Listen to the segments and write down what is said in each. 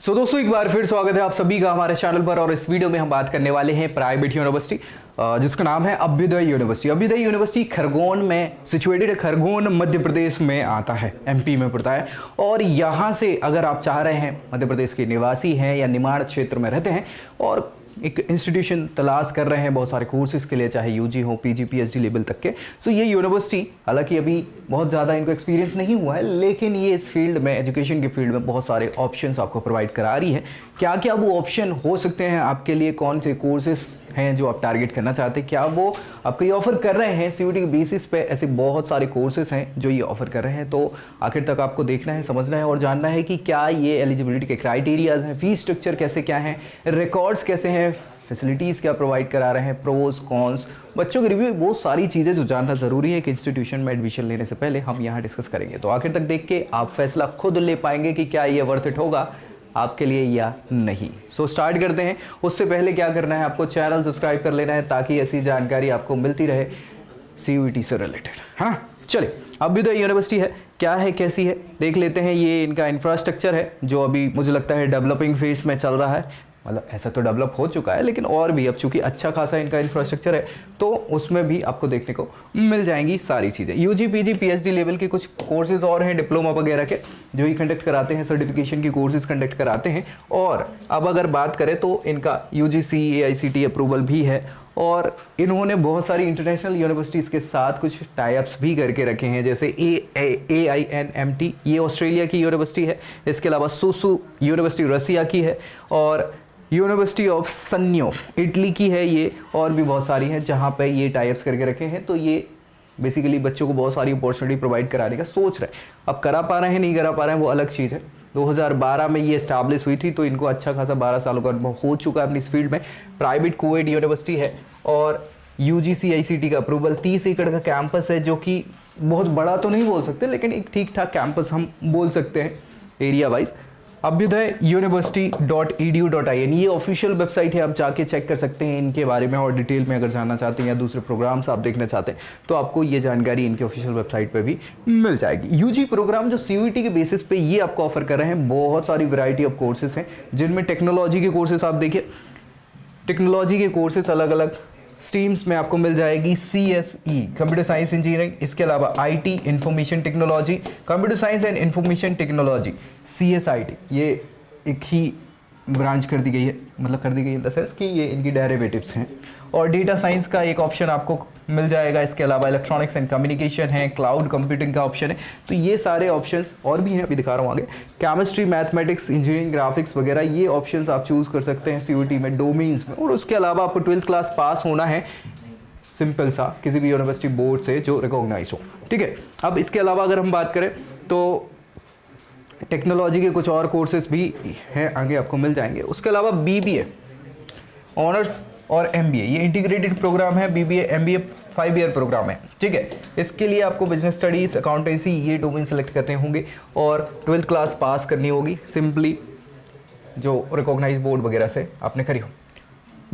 दोस्तों एक बार फिर स्वागत है आप सभी का हमारे चैनल पर। और इस वीडियो में हम बात करने वाले हैं प्राइवेट यूनिवर्सिटी जिसका नाम है अभ्युदय यूनिवर्सिटी। अभ्युदय यूनिवर्सिटी खरगोन में सिचुएटेड है। खरगोन मध्य प्रदेश में आता है, एमपी में पड़ता है। और यहाँ से अगर आप चाह रहे हैं, मध्य प्रदेश के निवासी हैं या निमाड़ क्षेत्र में रहते हैं और एक इंस्टीट्यूशन तलाश कर रहे हैं बहुत सारे कोर्सेज के लिए, चाहे यूजी हो, पीजी, पीएचडी लेवल तक के, तो ये यूनिवर्सिटी, हालांकि अभी बहुत ज़्यादा इनको एक्सपीरियंस नहीं हुआ है, लेकिन ये इस फील्ड में, एजुकेशन के फील्ड में बहुत सारे ऑप्शंस आपको प्रोवाइड करा रही है। क्या क्या वो ऑप्शन हो सकते हैं आपके लिए, कौन से कोर्सेज हैं जो आप टारगेट करना चाहते हैं, क्या वो आपको ये ऑफर कर रहे हैं सीयूटी के बेसिस पे। ऐसे बहुत सारे कोर्सेज हैं जो ये ऑफर कर रहे हैं। तो आखिर तक आपको देखना है, समझना है और जानना है कि क्या ये एलिजिबिलिटी के क्राइटेरियाज हैं, फीस स्ट्रक्चर कैसे क्या है, रिकॉर्ड्स कैसे हैं, फैसिलिटीज़ क्या प्रोवाइड करा रहे हैं, प्रोज कॉन्स, बच्चों के रिव्यू, वो सारी चीज़ें जो जानना ज़रूरी है कि इंस्टीट्यूशन में एडमिशन लेने से पहले हम यहाँ डिस्कस करेंगे। तो आखिर तक देख के आप फैसला खुद ले पाएंगे कि क्या ये वर्थ इट होगा आपके लिए या नहीं। सो स्टार्ट करते हैं। उससे पहले क्या करना है, आपको चैनल सब्सक्राइब कर लेना है ताकि ऐसी जानकारी आपको मिलती रहे सीयूईटी से रिलेटेड, है ना। चलिए, अभ्युदय यूनिवर्सिटी है, क्या है, कैसी है, देख लेते हैं। ये इनका इंफ्रास्ट्रक्चर है जो अभी मुझे लगता है डेवलपिंग फेज में चल रहा है। मतलब ऐसा तो डेवलप हो चुका है, लेकिन और भी अब चूंकि अच्छा खासा इनका इंफ्रास्ट्रक्चर है तो उसमें भी आपको देखने को मिल जाएंगी सारी चीज़ें। यूजी, पीजी, पीएचडी लेवल के कुछ कोर्सेज और हैं, डिप्लोमा वगैरह के, जो ही कंडक्ट कराते हैं, सर्टिफिकेशन की कोर्सेज कंडक्ट कराते हैं। और अब अगर बात करें तो इनका यूजीसी AICTE अप्रूवल भी है और इन्होंने बहुत सारी इंटरनेशनल यूनिवर्सिटीज़ के साथ कुछ टाइप्स भी करके रखे हैं, जैसे AINMT, ये ऑस्ट्रेलिया की यूनिवर्सिटी है। इसके अलावा सुसु यूनिवर्सिटी रसिया की है और यूनिवर्सिटी ऑफ सन्यो इटली की है ये, और भी बहुत सारी हैं जहाँ पे ये टाइप्स करके रखे हैं। तो ये बेसिकली बच्चों को बहुत सारी अपॉर्चुनिटी प्रोवाइड कराने का सोच रहे हैं। अब करा पा रहे हैं नहीं करा पा रहे हैं वो अलग चीज़ है। 2012 में ये एस्टैब्लिश हुई थी, तो इनको अच्छा खासा 12 सालों का अनुभव हो चुका है अपनी इस फील्ड में। प्राइवेट कोएड यूनिवर्सिटी है और UGC ICT का अप्रूवल, 30 एकड़ का कैंपस है, जो कि बहुत बड़ा तो नहीं बोल सकते, लेकिन एक ठीक ठाक कैंपस हम बोल सकते हैं एरिया वाइज। अभ्युदय यूनिवर्सिटी.edu.in ये ऑफिशियल वेबसाइट है, आप जाके चेक कर सकते हैं इनके बारे में। और डिटेल में अगर जानना चाहते हैं या दूसरे प्रोग्राम्स आप देखना चाहते हैं तो आपको ये जानकारी इनके ऑफिशियल वेबसाइट पे भी मिल जाएगी। यूजी प्रोग्राम जो सीयूईटी के बेसिस पे ये आपको ऑफर कर रहे हैं, बहुत सारी वैरायटी ऑफ कोर्सेज हैं, जिनमें टेक्नोलॉजी के कोर्सेज आप देखिए, टेक्नोलॉजी के कोर्सेज अलग अलग स्ट्रीम्स में आपको मिल जाएगी। CSE कंप्यूटर साइंस इंजीनियरिंग, इसके अलावा IT information technology, computer science and information technology, CSIT, ये एक ही ब्रांच कर दी गई है, मतलब कर दी गई इन द सेंस कि ये इनकी डेरिवेटिव्स हैं। और डेटा साइंस का एक ऑप्शन आपको मिल जाएगा। इसके अलावा इलेक्ट्रॉनिक्स एंड कम्युनिकेशन है, क्लाउड कंप्यूटिंग का ऑप्शन है। तो ये सारे ऑप्शंस और भी हैं, अभी दिखा रहा हूँ आगे। केमिस्ट्री, मैथमेटिक्स, इंजीनियरिंग, ग्राफिक्स वगैरह, ये ऑप्शंस आप चूज कर सकते हैं सीयूईटी में, डोमेन्स में। और उसके अलावा आपको 12th क्लास पास होना है, सिंपल सा, किसी भी यूनिवर्सिटी बोर्ड से जो रिकॉग्नाइज हो, ठीक है। अब इसके अलावा अगर हम बात करें तो टेक्नोलॉजी के कुछ और कोर्सेज भी हैं, आगे आपको मिल जाएंगे। उसके अलावा BBA ऑनर्स और MBA, ये इंटीग्रेटेड प्रोग्राम है। BBA MBA 5 ईयर प्रोग्राम है, ठीक है। इसके लिए आपको बिजनेस स्टडीज, अकाउंटेंसी, ये डोमेन सेलेक्ट करने होंगे और 12th क्लास पास करनी होगी, सिंपली जो रिकॉग्नाइज बोर्ड वगैरह से आपने करी हो।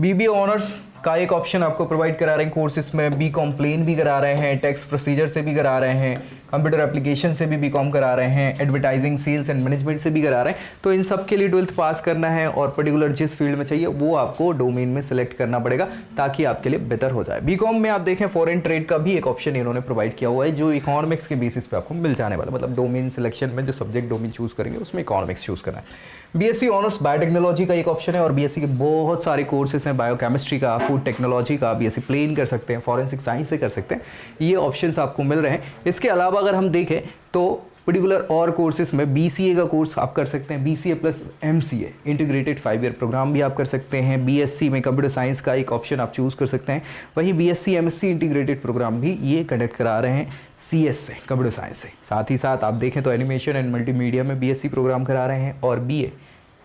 BBA ऑनर्स का एक ऑप्शन आपको प्रोवाइड करा रहे हैं कोर्सेज में। BCom प्लेन भी करा रहे हैं, टैक्स प्रोसीजर से भी करा रहे हैं, कंप्यूटर एप्लीकेशन से भी BCom करा रहे हैं, एडवर्टाइजिंग, सेल्स एंड मैनेजमेंट से भी करा रहे हैं। तो इन सब के लिए 12th पास करना है और पर्टिकुलर जिस फील्ड में चाहिए वो आपको डोमेन में सिलेक्ट करना पड़ेगा ताकि आपके लिए बेहतर हो जाए। BCom में आप देखें फॉरेन ट्रेड का भी एक ऑप्शन इन्होंने प्रोवाइड किया हुआ है, जो इकोनॉमिक्स के बेसिस पे आपको मिल जाने वाला, मतलब डोमेन सिलेक्शन में जो सब्जेक्ट डोमेन चूज करेंगे उसमें इकोनॉमिक्स चूज करना है। BSc ऑनर्स बायोटेक्नोलॉजी का एक ऑप्शन है और BSc के बहुत सारे कोर्सेज हैं, बायोकेमिस्ट्री का, फूड टेक्नोलॉजी का, BSc प्लेन कर सकते हैं, फॉरेंसिक साइंस से कर सकते हैं। ये ऑप्शंस आपको मिल रहे हैं। इसके अलावा अगर हम देखें तो पर्टिकुलर और कोर्सेज में BCA का कोर्स आप कर सकते हैं, BCA plus MCA integrated 5 year programme भी आप कर सकते हैं। BSc में कंप्यूटर साइंस का एक ऑप्शन आप चूज कर सकते हैं। वहीं BSc MSc इंटीग्रेटेड प्रोग्राम भी ये कंडक्ट करा रहे हैं CS से, कंप्यूटर साइंस से। साथ ही साथ आप देखें तो एनिमेशन एंड मल्टीमीडिया में BSc प्रोग्राम करा रहे हैं और BA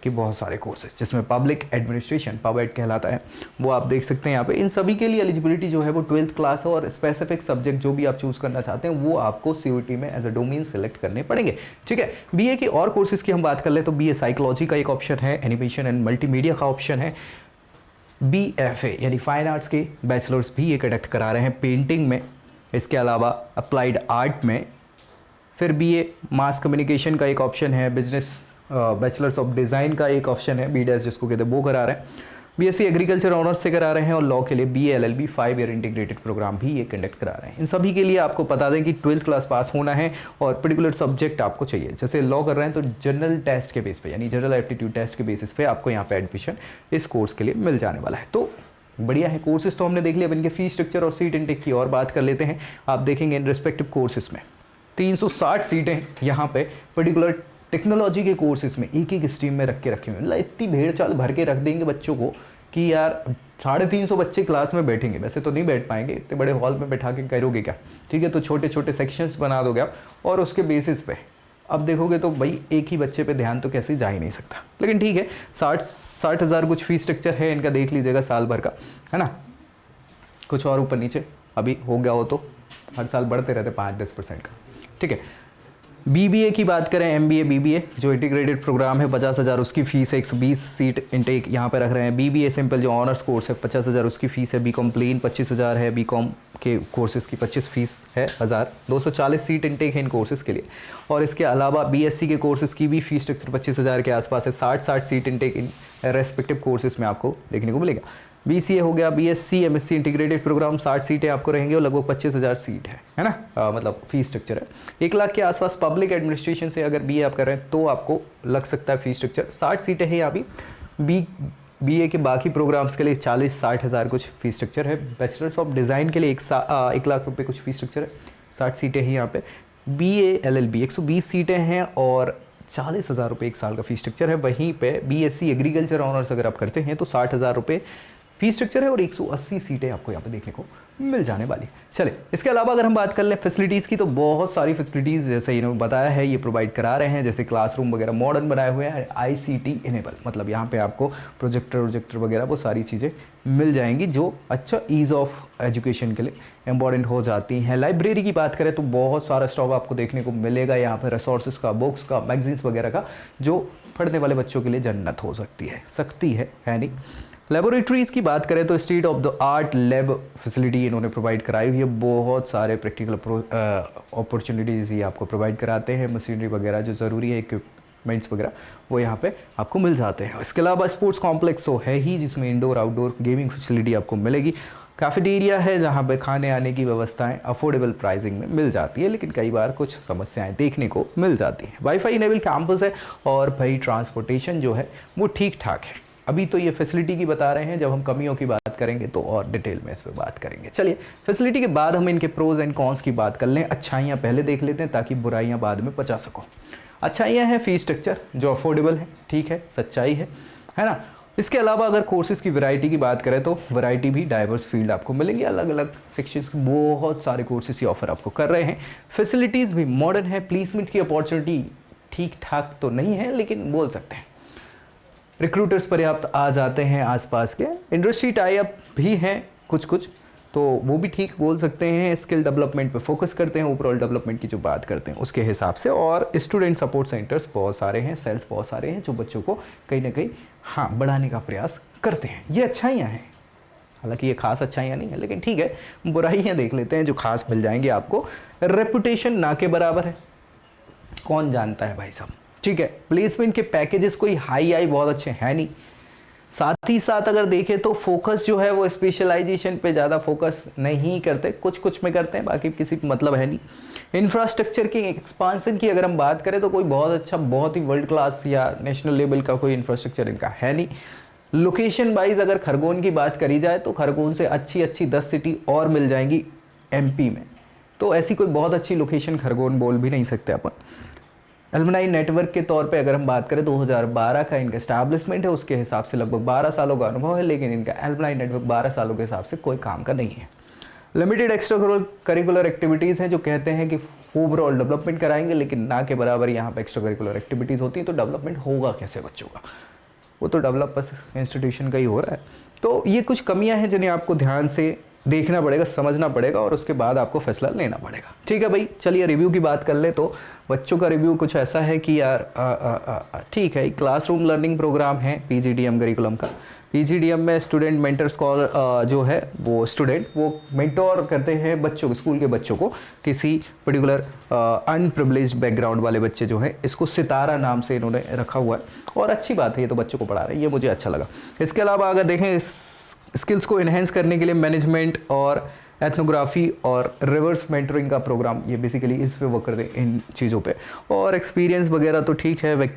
कि बहुत सारे कोर्सेज जिसमें पब्लिक एडमिनिस्ट्रेशन, पबएड कहलाता है, वो आप देख सकते हैं यहाँ पे। इन सभी के लिए एलिजिबिलिटी जो है वो 12th क्लास है और स्पेसिफिक सब्जेक्ट जो भी आप चूज करना चाहते हैं वो आपको सीयूईटी में एज अ डोमेन सेलेक्ट करने पड़ेंगे, ठीक है। BA की और कोर्सेज की हम बात कर ले तो BA साइकोलॉजी का एक ऑप्शन है, एनिमेशन एंड मल्टीमीडिया का ऑप्शन है। BFA यानी फाइन आर्ट्स के बैचलर्स भी ये कंडक्ट करा रहे हैं पेंटिंग में, इसके अलावा अप्लाइड आर्ट में। फिर BA मास कम्युनिकेशन का एक ऑप्शन है, बिजनेस बैचलर्स ऑफ डिज़ाइन का एक ऑप्शन है BDES जिसको कहते हैं, वो करा रहे हैं। BSc एग्रीकल्चर ऑनर्स से करा रहे हैं और लॉ के लिए BA LLB 5 year integrated programme भी ये कंडक्ट करा रहे हैं। इन सभी के लिए आपको बता दें कि 12th क्लास पास होना है और पर्टिकुलर सब्जेक्ट आपको चाहिए। जैसे लॉ कर रहे हैं तो जनरल टेस्ट के बेस पे यानी जनरल एप्टीट्यूड टेस्ट के बेसिस पे आपको यहाँ पे एडमिशन इस कोर्स के लिए मिल जाने वाला है। तो बढ़िया है। कोर्सेज तो हमने देख लिया। अब इनके फीस स्ट्रक्चर और सीट इनटेक की और बात कर लेते हैं। आप देखेंगे इन रिस्पेक्टिव कोर्सेज में 360 सीटें यहाँ पे पर्टिकुलर टेक्नोलॉजी के कोर्सेज में एक एक स्ट्रीम में रख के रखे हुए हैं। इतनी भेड़ चाल भर के रख देंगे बच्चों को कि यार 350 बच्चे क्लास में बैठेंगे। वैसे तो नहीं बैठ पाएंगे, इतने बड़े हॉल में बैठा के करोगे क्या, ठीक है। तो छोटे छोटे सेक्शंस बना दोगे आप और उसके बेसिस पे अब देखोगे तो भाई एक ही बच्चे पे ध्यान तो कैसे जा ही नहीं सकता। लेकिन ठीक है, 60 हज़ार कुछ फीस स्ट्रक्चर है इनका, देख लीजिएगा साल भर का, है ना। कुछ और ऊपर नीचे अभी हो गया हो तो हर साल बढ़ते रहते 5-10% का, ठीक है। BBA की बात करें, MBA BBA जो इंटीग्रेटेड प्रोग्राम है 50 हज़ार उसकी फ़ीस है। 120 सीट इनटेक यहाँ पे रख रहे हैं। BBA सिंपल जो ऑनर्स कोर्स है 50 हज़ार उसकी फ़ीस है। BCom प्लेन 25 हज़ार है। BCom के कोर्सेज़ की 25 फीस है 1000। 240 सीट इनटेक है इन कोर्सेज़ के लिए। और इसके अलावा BSc के कोर्सेज़ की भी फीस स्ट्रक्चर 25 हज़ार के आसपास है। 60 seat intake in respective courses में आपको देखने को मिलेगा। BCA हो गया, BSc MSc इंटीग्रेटेड प्रोग्राम 60 सीटें आपको रहेंगी और लगभग 25 हज़ार सीट है ना। मतलब फीस स्ट्रक्चर है 1 लाख के आसपास। पब्लिक एडमिनिस्ट्रेशन से अगर BA आप कर रहे हैं तो आपको लग सकता है फीस स्ट्रक्चर 60 सीटें हैं यहाँ भी। BA के बाकी प्रोग्राम्स के लिए 40-60 हज़ार कुछ फीस स्ट्रक्चर है। बैचलर्स ऑफ डिज़ाइन के लिए 1 लाख रुपये कुछ फीस स्ट्रक्चर है। 60 सीटें हैं यहाँ पे। BA LLB 120 सीटें हैं और 40 हज़ार रुपये 1 साल का फीस स्ट्रक्चर है। वहीं पे BSc एग्रीकल्चर ऑनर्स अगर आप करते हैं तो 60 हज़ार रुपये फीस स्ट्रक्चर है और 180 सीटें आपको यहाँ पे देखने को मिल जाने वाली। चले इसके अलावा अगर हम बात कर लें फैसिलिटीज़ की तो बहुत सारी फैसिलिटीज़ जैसे इन्होंने बताया है ये प्रोवाइड करा रहे हैं। जैसे क्लासरूम वगैरह मॉडर्न बनाए हुए हैं, ICT इनेबल, मतलब यहाँ पे आपको प्रोजेक्टर वगैरह वो सारी चीज़ें मिल जाएंगी जो अच्छा ईज़ ऑफ एजुकेशन के लिए इम्पॉर्टेंट हो जाती हैं। लाइब्रेरी की बात करें तो बहुत सारा स्टॉक आपको देखने को मिलेगा यहाँ पर, रिसोर्सेज का, बुक्स का, मैगजीन्स वगैरह का, जो पढ़ने वाले बच्चों के लिए जन्नत हो सकती है नहीं। लेबोरेटरीज़ की बात करें तो state of the art lab facility इन्होंने प्रोवाइड कराई हुई है। बहुत सारे प्रैक्टिकल अपॉर्चुनिटीज़ ये आपको प्रोवाइड कराते हैं। मशीनरी वगैरह जो ज़रूरी है, इक्विपमेंट्स वगैरह वो यहाँ पे आपको मिल जाते हैं। इसके अलावा स्पोर्ट्स कॉम्प्लेक्स तो है ही जिसमें इंडोर आउटडोर गेमिंग फैसिलिटी आपको मिलेगी। कैफेटेरिया है जहाँ पे खाने आने की व्यवस्थाएं अफोर्डेबल प्राइसिंग में मिल जाती है, लेकिन कई बार कुछ समस्याएं देखने को मिल जाती हैं। वाईफाई इनेबल कैंपस है और भाई ट्रांसपोर्टेशन जो है वो ठीक ठाक है। अभी तो ये फैसिलिटी की बता रहे हैं, जब हम कमियों की बात करेंगे तो और डिटेल में इस पर बात करेंगे। चलिए फैसिलिटी के बाद हम इनके प्रोज एंड कॉन्स की बात कर लें। अच्छाइयाँ पहले देख लेते हैं ताकि बुराइयाँ बाद में बचा सको। अच्छाइयाँ हैं फीस स्ट्रक्चर जो अफोर्डेबल है, ठीक है, सच्चाई है ना। इसके अलावा अगर कोर्सेज़ की वैरायटी की बात करें तो वैरायटी भी डाइवर्स फील्ड आपको मिलेंगे। अलग अलग सेक्शंस के बहुत सारे कोर्सेज ये ऑफर आपको कर रहे हैं। फैसिलिटीज़ भी मॉडर्न है। प्लेसमेंट की अपॉर्चुनिटी ठीक ठाक तो नहीं है लेकिन बोल सकते हैं। रिक्रूटर्स पर्याप्त आ जाते हैं आसपास के। इंडस्ट्री टाई अप भी हैं कुछ तो वो भी ठीक बोल सकते हैं। स्किल डेवलपमेंट पे फोकस करते हैं, ओवरऑल डेवलपमेंट की जो बात करते हैं उसके हिसाब से। और स्टूडेंट सपोर्ट सेंटर्स बहुत सारे हैं, सेल्स बहुत सारे हैं जो बच्चों को कहीं ना कहीं बढ़ाने का प्रयास करते हैं। ये अच्छाइयाँ हैं, हालांकि ये खास अच्छाइयाँ नहीं है, लेकिन ठीक है, बुराइयाँ देख लेते हैं जो खास मिल जाएंगी आपको। रेपुटेशन ना के बराबर है, कौन जानता है भाई साहब, ठीक है। प्लेसमेंट के पैकेजेस कोई हाई बहुत अच्छे हैं नहीं। साथ ही साथ अगर देखें तो फोकस जो है वो स्पेशलाइजेशन पे ज़्यादा फोकस नहीं करते, कुछ में करते हैं, बाकी किसी को मतलब है नहीं। इंफ्रास्ट्रक्चर की एक्सपांसन की अगर हम बात करें तो कोई बहुत अच्छा, बहुत ही वर्ल्ड क्लास या नेशनल लेवल का कोई इंफ्रास्ट्रक्चर इनका है नहीं। लोकेशन वाइज अगर खरगोन की बात करी जाए तो खरगोन से अच्छी 10 सिटी और मिल जाएंगी MP में, तो ऐसी कोई बहुत अच्छी लोकेशन खरगोन बोल भी नहीं सकते अपन। एलुमनाई नेटवर्क के तौर पे अगर हम बात करें 2012 का इनका एस्टैब्लिशमेंट है, उसके हिसाब से लगभग 12 सालों का अनुभव है, लेकिन इनका एलुमनाई नेटवर्क 12 सालों के हिसाब से कोई काम का नहीं है। लिमिटेड एक्स्ट्रा करिकुलर एक्टिविटीज़ हैं जो कहते हैं कि ओवरऑल डेवलपमेंट कराएंगे, लेकिन ना के बराबर यहाँ पे एक्स्ट्रा करिकुलर एक्टिविटीज़ होती हैं, तो डेवलपमेंट होगा कैसे बच्चों का, वो तो डेवलप बस इंस्टीट्यूशन का ही हो रहा है। तो ये कुछ कमियाँ हैं जिन्हें आपको ध्यान से देखना पड़ेगा, समझना पड़ेगा और उसके बाद आपको फैसला लेना पड़ेगा। ठीक है भाई, चलिए रिव्यू की बात कर ले। तो बच्चों का रिव्यू कुछ ऐसा है कि यार ठीक है, क्लासरूम लर्निंग प्रोग्राम है पीजीडीएम करिकुलम का। पीजीडीएम में स्टूडेंट मेंटर स्कॉलर जो है वो स्टूडेंट वो मेंटोर करते हैं बच्चों को, स्कूल के बच्चों को, किसी पर्टिकुलर अनप्रिविलेज्ड बैकग्राउंड वाले बच्चे जो हैं, इसको सितारा नाम से इन्होंने रखा हुआ है और अच्छी बात है, ये तो बच्चों को पढ़ा रहे हैं, ये मुझे अच्छा लगा। इसके अलावा अगर देखें इस स्किल्स को इन्हेंस करने के लिए मैनेजमेंट और एथनोग्राफी और रिवर्स मेंटरिंग का प्रोग्राम, ये बेसिकली इस पे वर्क करते हैं इन चीज़ों पे। और एक्सपीरियंस वगैरह तो ठीक है,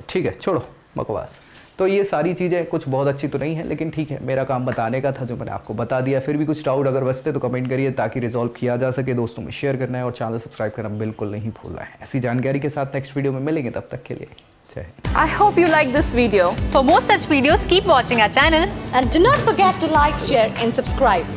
ठीक है, छोड़ो बकवास। तो ये सारी चीज़ें कुछ बहुत अच्छी तो नहीं है, लेकिन ठीक है, मेरा काम बताने का था जो मैंने आपको बता दिया। फिर भी कुछ डाउट अगर बचते तो कमेंट करिए ताकि रिजॉल्व किया जा सके। दोस्तों में शेयर करना है और चैनल सब्सक्राइब करना बिल्कुल नहीं भूलना है। ऐसी जानकारी के साथ नेक्स्ट वीडियो में मिलेंगे, तब तक के लिए जय Hind. I hope you like this video. For more such videos, keep watching our channel. And do not forget to like, share and subscribe.